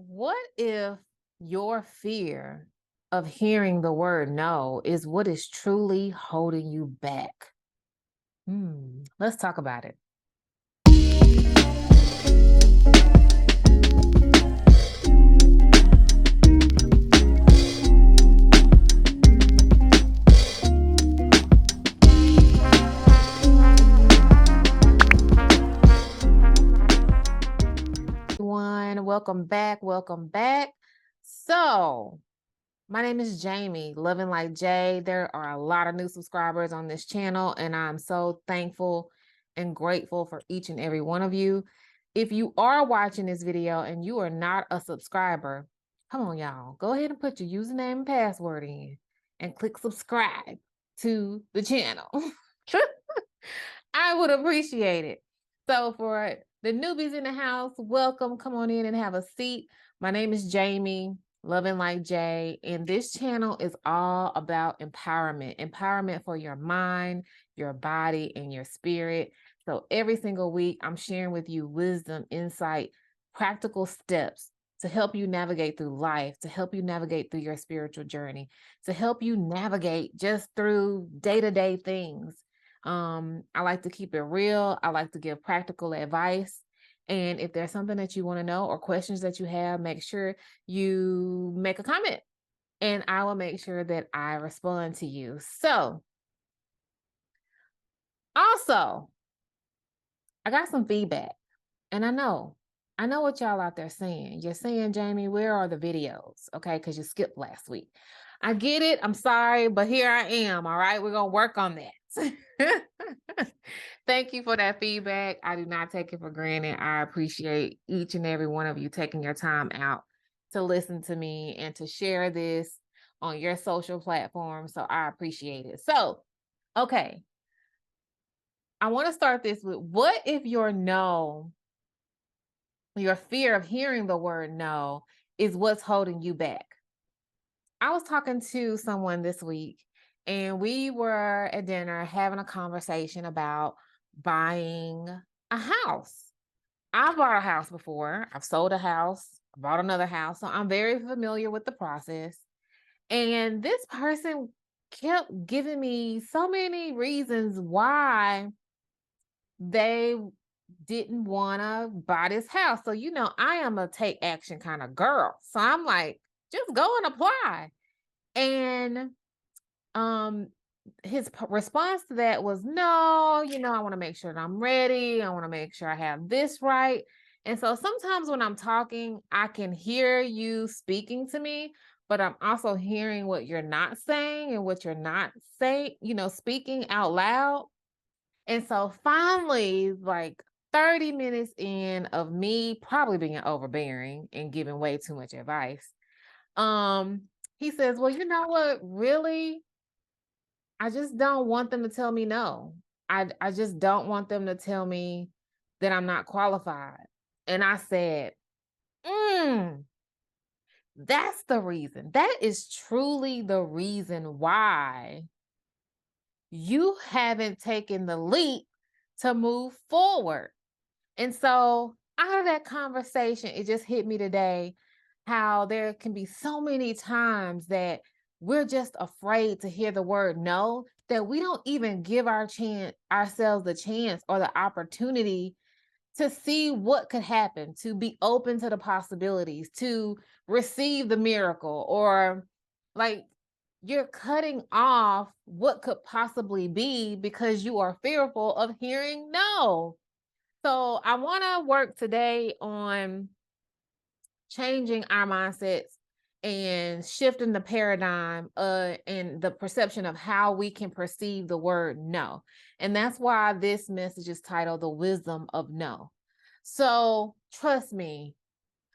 What if your fear of hearing the word no is what is truly holding you back? Let's talk about it. Everyone, welcome back. Welcome back. So, my name is Jamie, Loveandlightj. There are a lot of new subscribers on this channel, and I'm so thankful and grateful for each and every one of you. If you are watching this video and you are not a subscriber, come on, y'all. Go ahead and put your username and password in and click subscribe to the channel. I would appreciate it. So for the newbies in the house, welcome. Come on in and have a seat. My name is Jamie, Loveandlightj, and this channel is all about empowerment for your mind, your body, and your spirit. So every single week, I'm sharing with you wisdom, insight, practical steps to help you navigate through life, to help you navigate through your spiritual journey, to help you navigate just through day-to-day things. I like to keep it real. I like to give practical advice. And if there's something that you want to know or questions that you have, make sure you make a comment and I will make sure that I respond to you. So, also, I got some feedback and I know what y'all out there saying. You're saying, Jamie, where are the videos? Okay, because you skipped last week. I get it. I'm sorry, but here I am. All right, we're going to work on that. Thank you for that feedback. I do not take it for granted. I appreciate each and every one of you taking your time out to listen to me and to share this on your social platform. So I appreciate it. So, okay, I want to start this with what if your fear of hearing the word no is what's holding you back? I was talking to someone this week and we were at dinner having a conversation about buying a house. I've bought a house before. I've sold a house, bought another house. So I'm very familiar with the process. And this person kept giving me so many reasons why they didn't want to buy this house. So, I am a take action kind of girl. So I'm like, just go and apply. And um his response to that was, no, I want to make sure that I'm ready. I want to make sure I have this right. And so sometimes when I'm talking, I can hear you speaking to me, but I'm also hearing what you're not saying and what you're not saying, speaking out loud. And so finally, like 30 minutes in of me probably being overbearing and giving way too much advice, um, he says, well, you know what? Really, I just don't want them to tell me no. I just don't want them to tell me that I'm not qualified. And I said, mm, that's the reason. That is truly the reason why you haven't taken the leap to move forward. And so out of that conversation, it just hit me today how there can be so many times that we're just afraid to hear the word no, that we don't even give ourselves the chance or the opportunity to see what could happen, to be open to the possibilities, to receive the miracle, or like you're cutting off what could possibly be because you are fearful of hearing no. So I want to work today on changing our mindsets and shifting the paradigm and the perception of how we can perceive the word no. And that's why this message is titled The Wisdom of No. So trust me,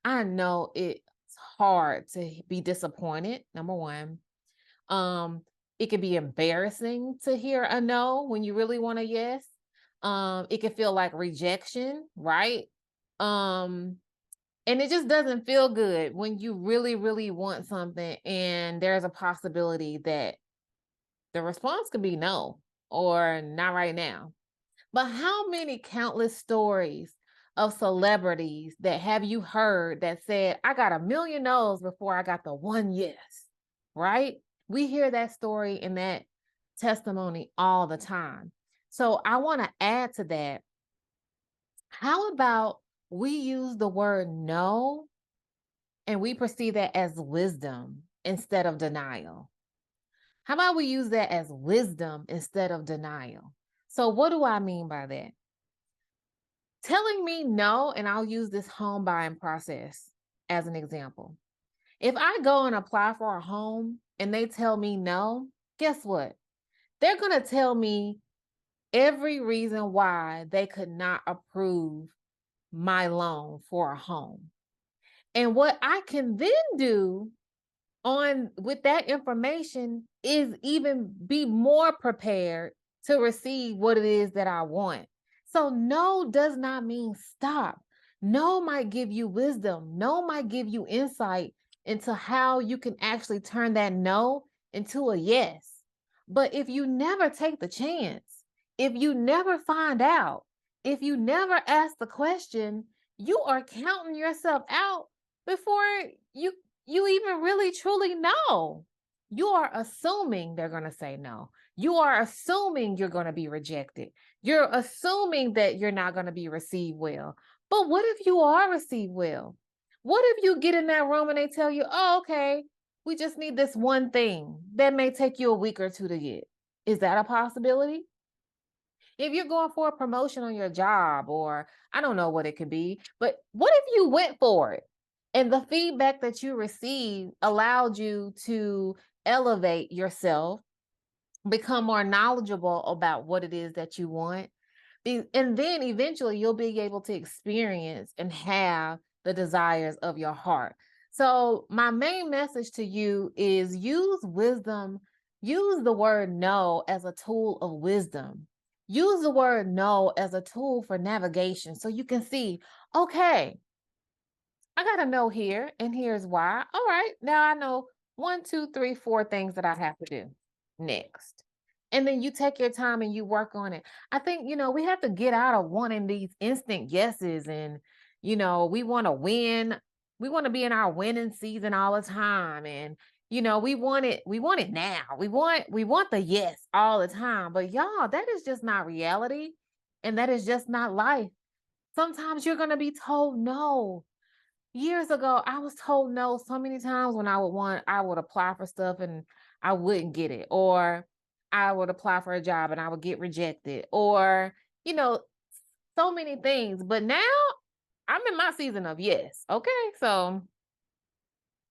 I know it's hard to be disappointed. Number one. Um, it can be embarrassing to hear a no when you really want a yes. It can feel like rejection, right? Um, and it just doesn't feel good when you really, really want something and there's a possibility that the response could be no or not right now. But how many countless stories of celebrities that have you heard that said, I got a million no's before I got the one yes, right? We hear that story and that testimony all the time. So I want to add to that. How about we use the word no and we perceive that as wisdom instead of denial? How about we use that as wisdom instead of denial? So, what do I mean by that? Telling me no, and I'll use this home buying process as an example. If I go and apply for a home and they tell me no, guess what? They're going to tell me every reason why they could not approve my loan for a home. And what I can then do on with that information is even be more prepared to receive what it is that I want. So no does not mean stop. No might give you wisdom. No might give you insight into how you can actually turn that no into a yes. But if you never take the chance, if you never find out, if you never ask the question, you are counting yourself out before you even really truly know. You are assuming they're going to say no. You are assuming you're going to be rejected. You're assuming that you're not going to be received well. But what if you are received well? What if you get in that room and they tell you, oh, okay, we just need this one thing that may take you a week or two to get? Is that a possibility? If you're going for a promotion on your job, or I don't know what it could be, but what if you went for it and the feedback that you received allowed you to elevate yourself, become more knowledgeable about what it is that you want? And then eventually you'll be able to experience and have the desires of your heart. So, my main message to you is use wisdom, use the word no as a tool of wisdom. Use the word no as a tool for navigation so you can see, okay, I got to know here, and here's why. All right, now I know 1, 2, 3, 4 things that I have to do next. And then you take your time and you work on it. I think, we have to get out of wanting these instant yeses, and, we want to win. We want to be in our winning season all the time. And, we want it now. We want the yes all the time. But y'all, that is just not reality. And that is just not life. Sometimes you're going to be told no. Years ago, I was told no so many times when I would apply for stuff and I wouldn't get it, or I would apply for a job and I would get rejected, or, you know, so many things. But now I'm in my season of yes. Okay. So,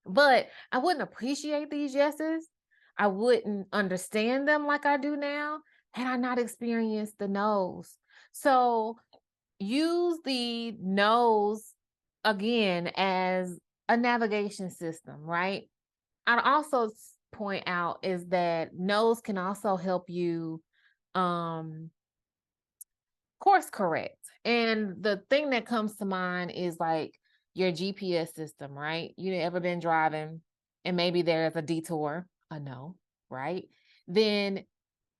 but I wouldn't appreciate these yeses. I wouldn't understand them like I do now had I not experienced the no's. So use the no's again as a navigation system, right? I'd also point out is that no's can also help you course correct. And the thing that comes to mind is like your GPS system, right? You ever been driving and maybe there's a detour, a no, right? Then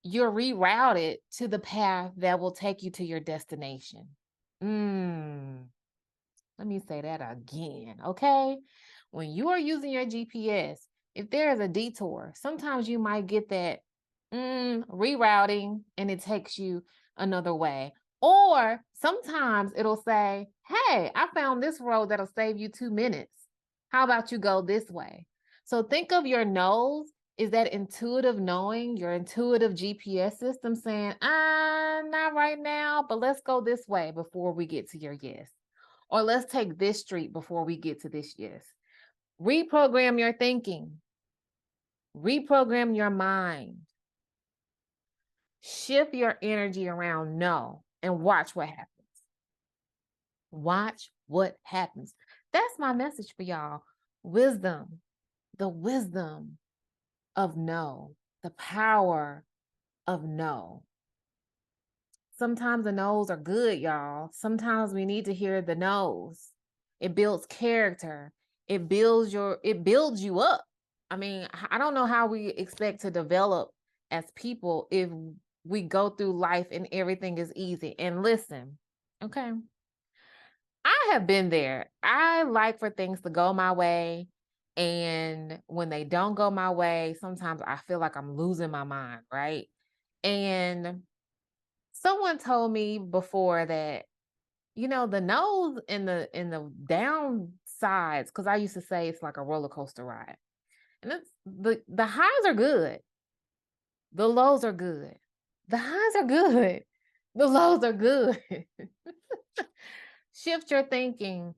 you're rerouted to the path that will take you to your destination. Mm, let me say that again, okay? When you are using your GPS, if there is a detour, sometimes you might get that rerouting and it takes you another way. Or sometimes it'll say, hey, I found this road that'll save you 2 minutes. How about you go this way? So think of your nose is that intuitive knowing, your intuitive GPS system saying, not right now, but let's go this way before we get to your yes. Or let's take this street before we get to this yes. Reprogram your thinking. Reprogram your mind. Shift your energy around no and watch what happens. Watch what happens. That's my message for y'all. Wisdom, the wisdom of no, the power of no. Sometimes the no's are good, y'all. Sometimes we need to hear the no's. It builds character. It builds you up. I mean, I don't know how we expect to develop as people if we go through life and everything is easy. And listen, okay, I have been there. I like for things to go my way. And when they don't go my way, sometimes I feel like I'm losing my mind, right? And someone told me before that, the nose and the down sides, because I used to say it's like a roller coaster ride. And it's the highs are good, the lows are good. The highs are good, the lows are good. Shift your thinking.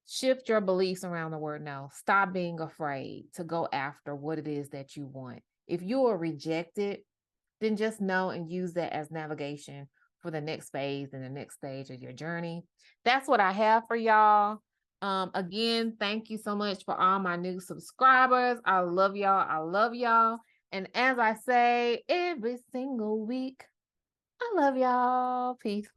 Shift your beliefs around the word no. Stop being afraid to go after what it is that you want. If you are rejected, then just know and use that as navigation for the next phase and the next stage of your journey. That's what I have for y'all. Again, thank you so much for all my new subscribers. I love y'all. I love y'all. And as I say every single week, I love y'all. Peace.